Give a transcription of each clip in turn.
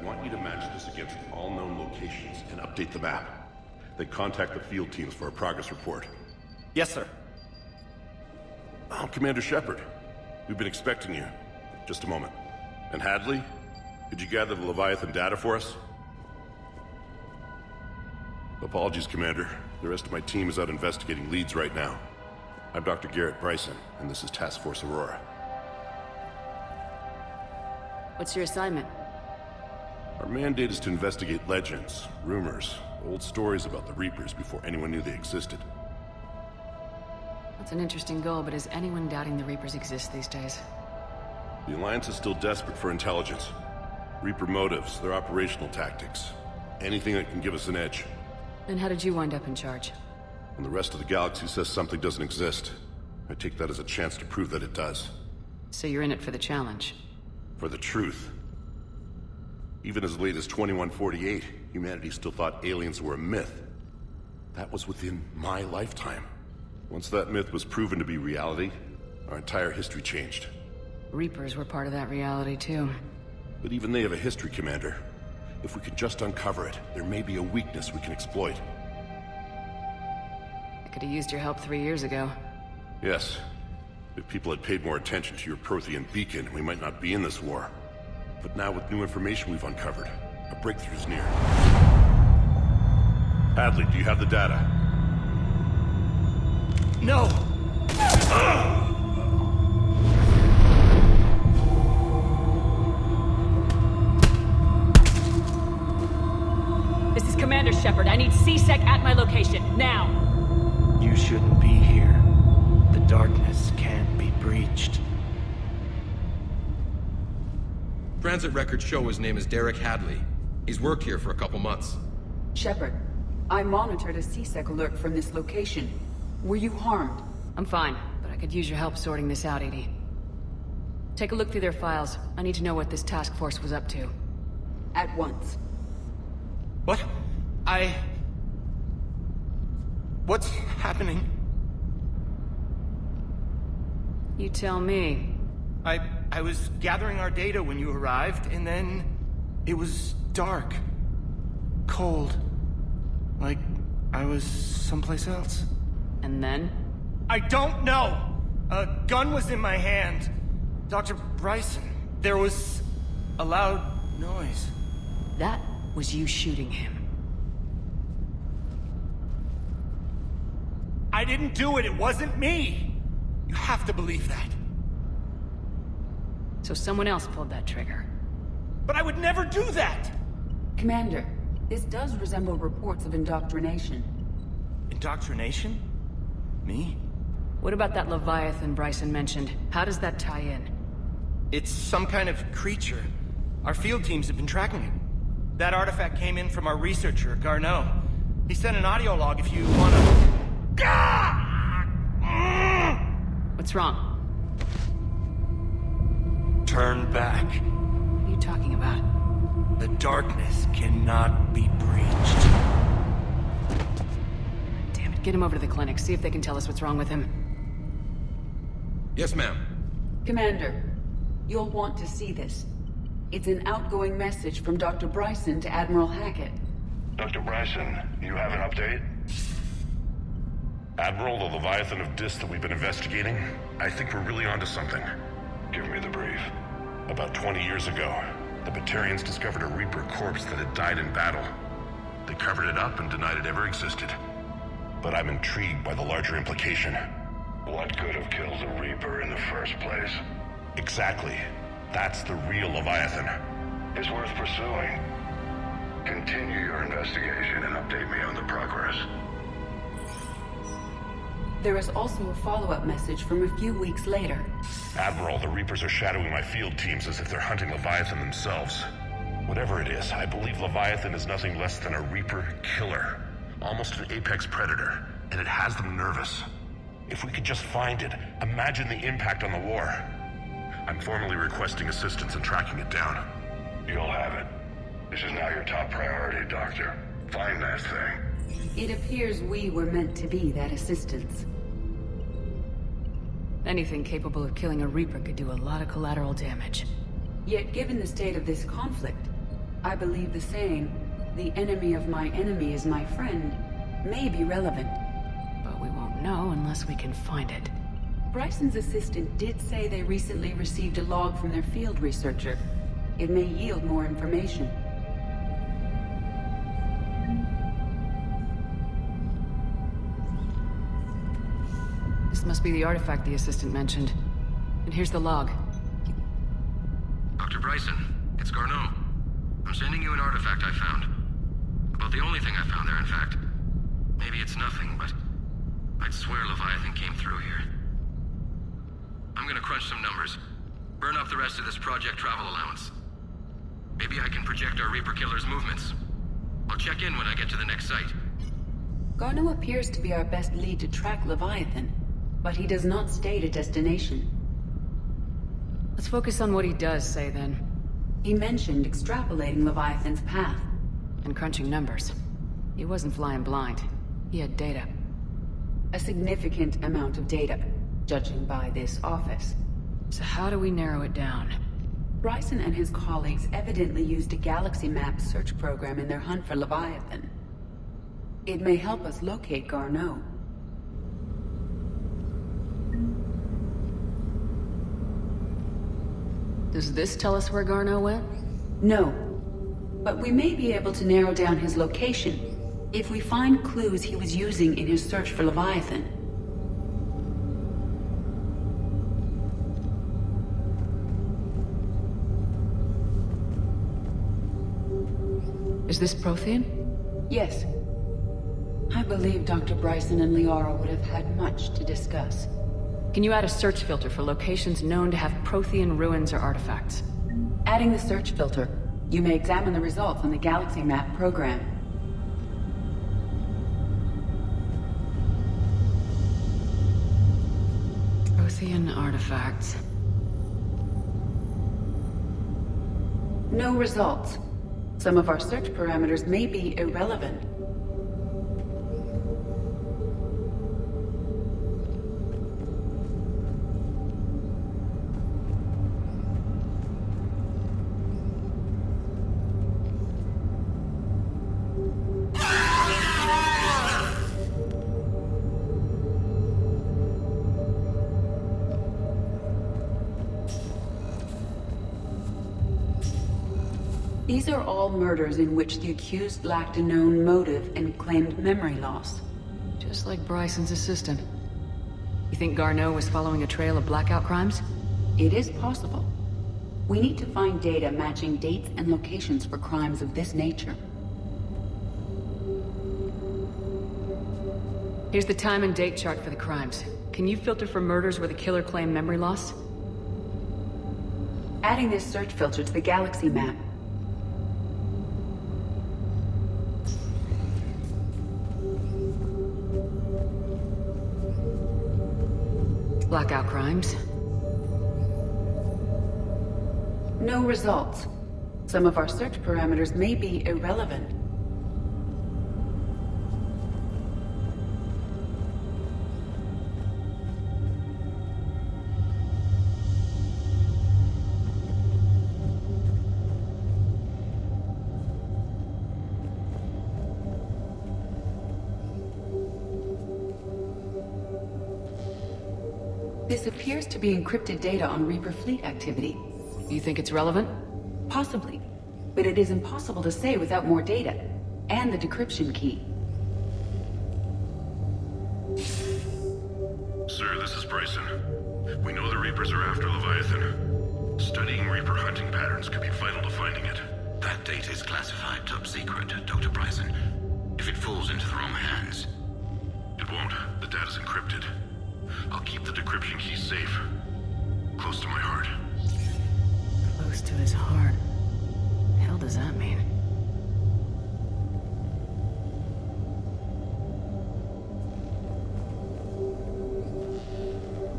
want you to match this against all known locations and update the map. Then contact the field teams for a progress report. Yes, sir. Oh, Commander Shepard. We've been expecting you. Just a moment. And Hadley? Did you gather the Leviathan data for us? Apologies, Commander. The rest of my team is out investigating leads right now. I'm Dr. Garrett Bryson, and this is Task Force Aurora. What's your assignment? Our mandate is to investigate legends, rumors, old stories about the Reapers before anyone knew they existed. That's an interesting goal, but is anyone doubting the Reapers exist these days? The Alliance is still desperate for intelligence. Reaper motives, their operational tactics. Anything that can give us an edge. Then how did you wind up in charge? When the rest of the galaxy says something doesn't exist, I take that as a chance to prove that it does. So you're in it for the challenge? For the truth. Even as late as 2148, humanity still thought aliens were a myth. That was within my lifetime. Once that myth was proven to be reality, our entire history changed. Reapers were part of that reality, too. But even they have a history, Commander. If we could just uncover it, there may be a weakness we can exploit. I could have used your help 3 years ago. Yes. If people had paid more attention to your Prothean beacon, we might not be in this war. But now with new information we've uncovered, a breakthrough's near. Hadley, do you have the data? No! This is Commander Shepard. I need C-Sec at my location, now! You shouldn't be here. The darkness can't be breached. Transit records show his name is Derek Hadley. He's worked here for a couple months. Shepard, I monitored a C-Sec alert from this location. Were you harmed? I'm fine, but I could use your help sorting this out, Edie. Take a look through their files. I need to know what this task force was up to. At once. What? What's happening? You tell me. I was gathering our data when you arrived, and then it was dark. Cold. Like I was someplace else. And then? I don't know! A gun was in my hand. Dr. Bryson, there was a loud noise. That was you shooting him. I didn't do it, it wasn't me! You have to believe that. So someone else pulled that trigger. But I would never do that! Commander, this does resemble reports of indoctrination. Indoctrination? Me? What about that Leviathan Bryson mentioned? How does that tie in? It's some kind of creature. Our field teams have been tracking it. That artifact came in from our researcher, Garneau. He sent an audio log if you wanna... What's wrong? Turn back. What are you talking about? The darkness cannot be breached. Damn it, get him over to the clinic. See if they can tell us what's wrong with him. Yes, ma'am. Commander, you'll want to see this. It's an outgoing message from Dr. Bryson to Admiral Hackett. Dr. Bryson, you have an update? Admiral, the Leviathan of Dis that we've been investigating, I think we're really onto something. Give me the brief. About 20 years ago, the Batarians discovered a Reaper corpse that had died in battle. They covered it up and denied it ever existed. But I'm intrigued by the larger implication. What could have killed the Reaper in the first place? Exactly. That's the real Leviathan. It's worth pursuing. Continue your investigation and update me on the progress. There is also a follow-up message from a few weeks later. Admiral, the Reapers are shadowing my field teams as if they're hunting Leviathan themselves. Whatever it is, I believe Leviathan is nothing less than a Reaper killer. Almost an apex predator, and it has them nervous. If we could just find it, imagine the impact on the war. I'm formally requesting assistance in tracking it down. You'll have it. This is now your top priority, Doctor. Find that thing. It appears we were meant to be that assistance. Anything capable of killing a Reaper could do a lot of collateral damage. Yet given the state of this conflict, I believe the saying, "The enemy of my enemy is my friend," may be relevant. But we won't know unless we can find it. Bryson's assistant did say they recently received a log from their field researcher. It may yield more information. This must be the artifact the assistant mentioned. And here's the log. Dr. Bryson, it's Garneau. I'm sending you an artifact I found. About the only thing I found there, in fact. Maybe it's nothing, but I'd swear Leviathan came through here. I'm gonna crunch some numbers. Burn up the rest of this project travel allowance. Maybe I can project our Reaper Killer's movements. I'll check in when I get to the next site. Garneau appears to be our best lead to track Leviathan, but he does not state a destination. Let's focus on what he does say, then. He mentioned extrapolating Leviathan's path. And crunching numbers. He wasn't flying blind. He had data. A significant amount of data, judging by this office. So how do we narrow it down? Bryson and his colleagues evidently used a galaxy map search program in their hunt for Leviathan. It may help us locate Garneau. Does this tell us where Garneau went? No, but we may be able to narrow down his location if we find clues he was using in his search for Leviathan. Is this Prothean? Yes. I believe Dr. Bryson and Liara would have had much to discuss. Can you add a search filter for locations known to have Prothean ruins or artifacts? Adding the search filter, you may examine the results on the Galaxy Map program. Prothean artifacts. No results. Some of our search parameters may be irrelevant. These are all murders in which the accused lacked a known motive and claimed memory loss. Just like Bryson's assistant. You think Garneau was following a trail of blackout crimes? It is possible. We need to find data matching dates and locations for crimes of this nature. Here's the time and date chart for the crimes. Can you filter for murders where the killer claimed memory loss? Adding this search filter to the Galaxy Map. Blackout crimes. No results. Some of our search parameters may be irrelevant. This appears to be encrypted data on Reaper fleet activity. You think it's relevant? Possibly, but it is impossible to say without more data, and the decryption key. Sir, this is Bryson. We know the Reapers are after Leviathan. Studying Reaper hunting patterns could be vital to finding it. That data is classified top secret, Dr. Bryson. If it falls into the wrong hands... It won't. The data's encrypted. I'll keep the decryption key safe. Close to my heart. Close to his heart. The hell does that mean?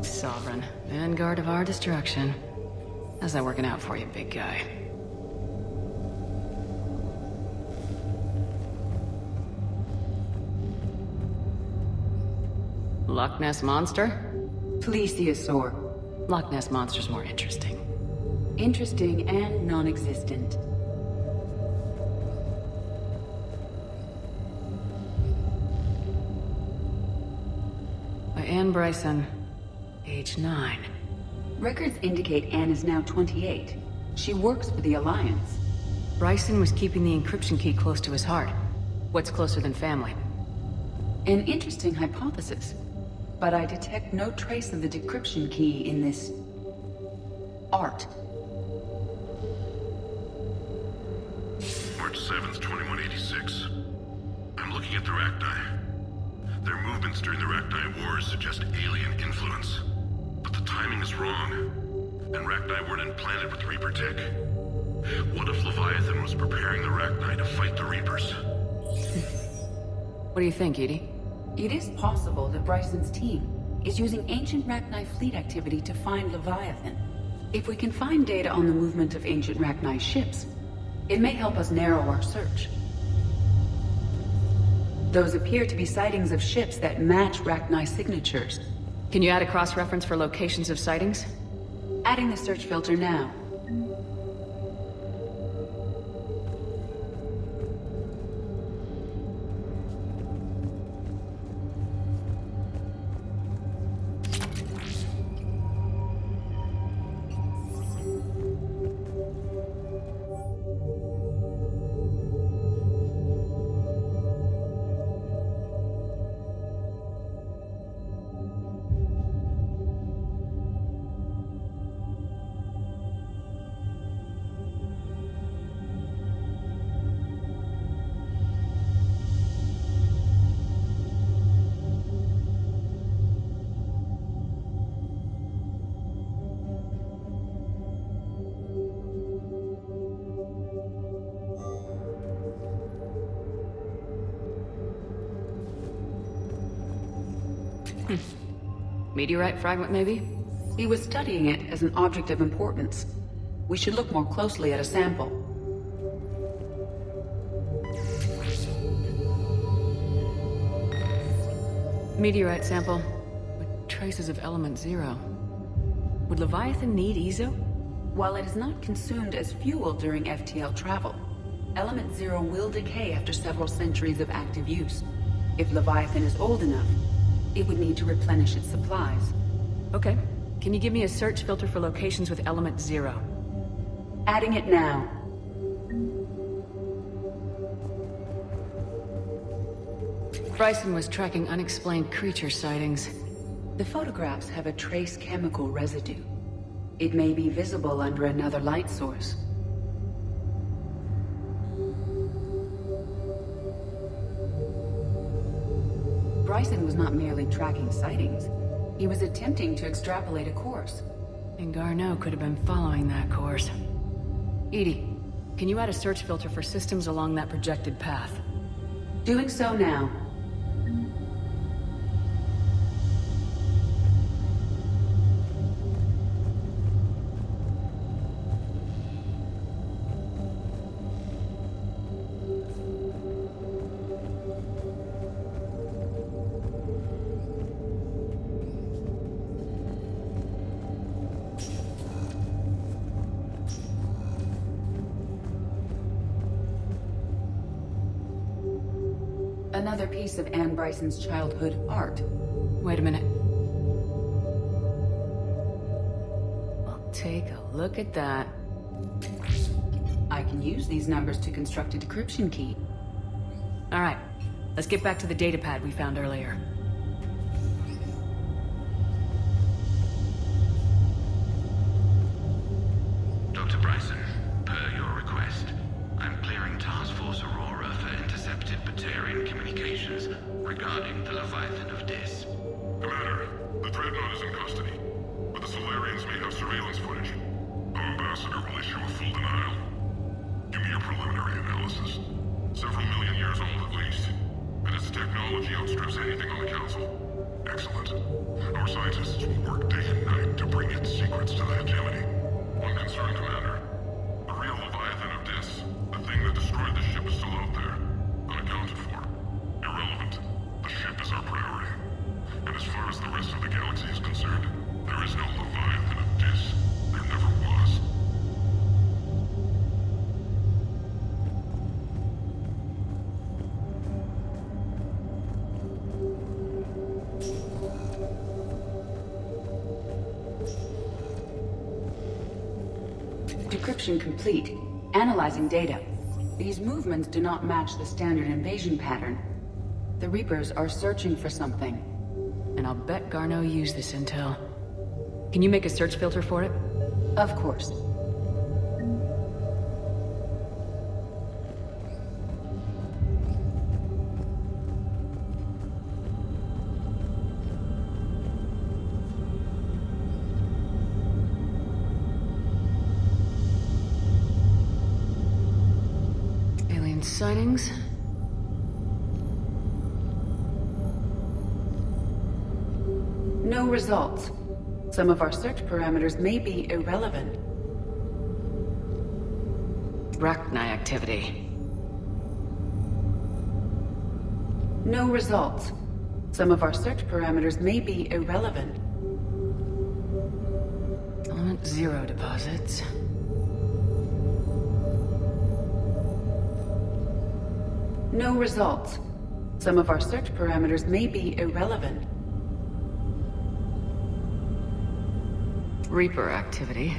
Sovereign. Vanguard of our destruction. How's that working out for you, big guy? Loch Ness Monster? Plesiosaur. Loch Ness Monster's more interesting. Interesting and non-existent. Bryson. Age 9. Records indicate Anne is now 28. She works for the Alliance. Bryson was keeping the encryption key close to his heart. What's closer than family? An interesting hypothesis. But I detect no trace of the decryption key in this... art. March 7th, 2186. I'm looking at the Rachni. Their movements during the Rachni Wars suggest alien influence. But the timing is wrong. And Rachni weren't implanted with Reaper tech. What if Leviathan was preparing the Rachni to fight the Reapers? What do you think, Edie? It is possible that Bryson's team is using ancient Rachni fleet activity to find Leviathan. If we can find data on the movement of ancient Rachni ships, it may help us narrow our search. Those appear to be sightings of ships that match Rachni signatures. Can you add a cross-reference for locations of sightings? Adding the search filter now. Meteorite fragment, maybe? He was studying it as an object of importance. We should look more closely at a sample. Meteorite sample with traces of element 0. Would Leviathan need EZO? While it is not consumed as fuel during FTL travel, element 0 will decay after several centuries of active use. If Leviathan is old enough, it would need to replenish its supplies. Okay. Can you give me a search filter for locations with element 0? Adding it now. Bryson was tracking unexplained creature sightings. The photographs have a trace chemical residue. It may be visible under another light source. Bryson was not merely tracking sightings. He was attempting to extrapolate a course. And Garneau could have been following that course. Edie, can you add a search filter for systems along that projected path? Doing so now. Another piece of Anne Bryson's childhood art. Wait a minute. Well, take a look at that. I can use these numbers to construct a decryption key. All right, let's get back to the datapad we found earlier. Dr. Bryson, per your request, I'm clearing Task Force Aurora for intercepted Batarian communications regarding the Leviathan of Dis. Commander, the Dreadnought is in custody, but the Solarians may have surveillance footage. Our ambassador will issue a full denial. Give me your preliminary analysis. Several million years old at least, and its technology outstrips anything on the Council. Excellent. Our scientists will work day and night to bring its secrets to the hegemony. One concern, Commander. The real Leviathan of Dis, the thing that destroyed the ship, is still out there, unaccounted for. Irrelevant. The ship is our priority. And as far as the rest of the galaxy is concerned, there is no Leviathan of Dis. There never was. Decryption complete. Analyzing data. These movements do not match the standard invasion pattern. The Reapers are searching for something. And I'll bet Garneau used this intel. Can you make a search filter for it? Of course. Alien sightings? No results. Some of our search parameters may be irrelevant. Rachni activity. No results. Some of our search parameters may be irrelevant. Element 0 deposits. No results. Some of our search parameters may be irrelevant. Reaper activity.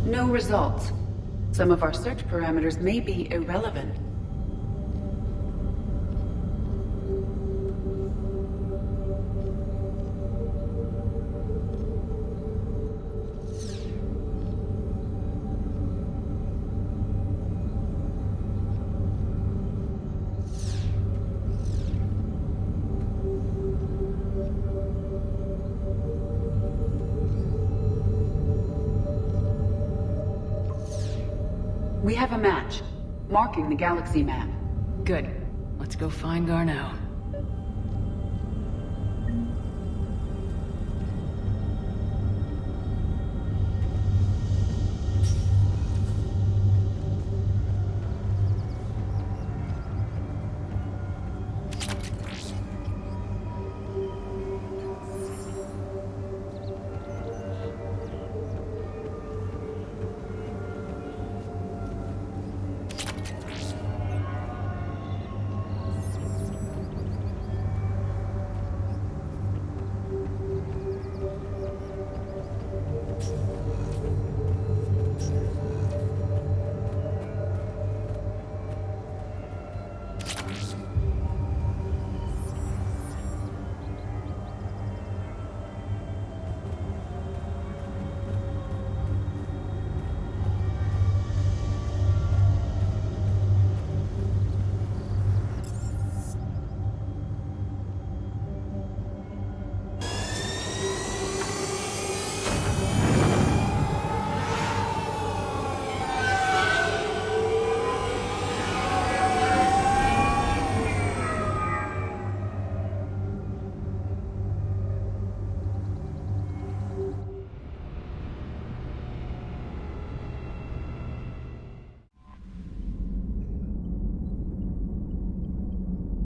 No results. Some of our search parameters may be irrelevant. We have a match, marking the galaxy map. Good. Let's go find Garneau.